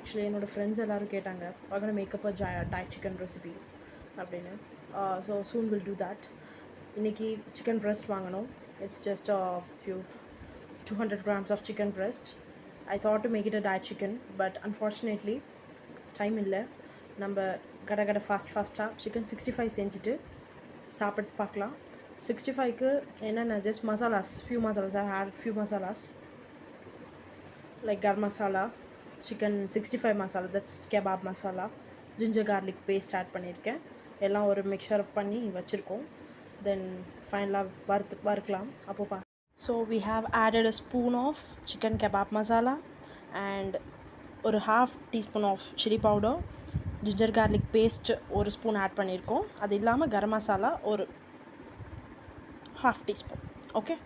Actually என்னோடய friends எல்லோரும் கேட்டாங்க we're gonna make up a diet chicken recipe அப்படின்னு. So soon we'll do that. இன்றைக்கி சிக்கன் breast வாங்கணும். It's just a few 200 grams of chicken breast. I thought to make it a diet chicken, but unfortunately time இல்லை. நம்ம கடை ஃபாஸ்ட்டாக chicken 65 செஞ்சுட்டு சாப்பிட்டு பார்க்கலாம். 65க்கு என்னென்ன just masalas, few masalas, I had few masalas like garam masala, chicken 65 masala, that's kebab masala, ginger garlic paste add பண்ணியிருக்கேன். எல்லாம் ஒரு மிக்சர் பண்ணி வச்சுருக்கோம். தென் ஃபைனலாக வறுக்கலாம். அப்போ so we have added a spoon of chicken kebab masala and ஒரு half teaspoon of chili powder, ginger garlic paste ஒரு spoon add பண்ணியிருக்கோம். அது இல்லாமல் கரம் மசாலா ஒரு half teaspoon, okay,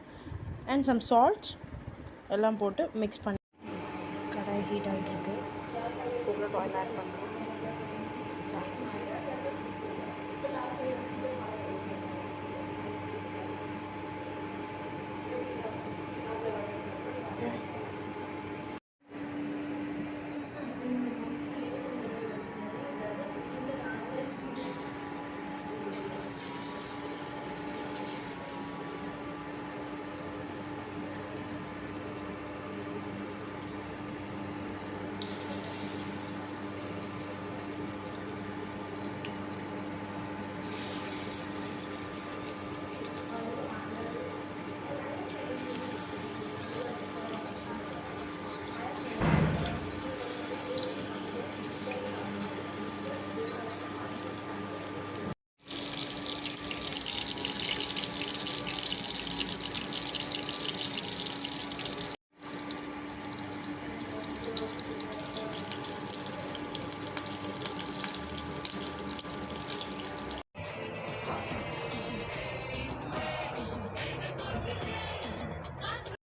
and some salt எல்லாம் போட்டு மிக்ஸ் பண்ணி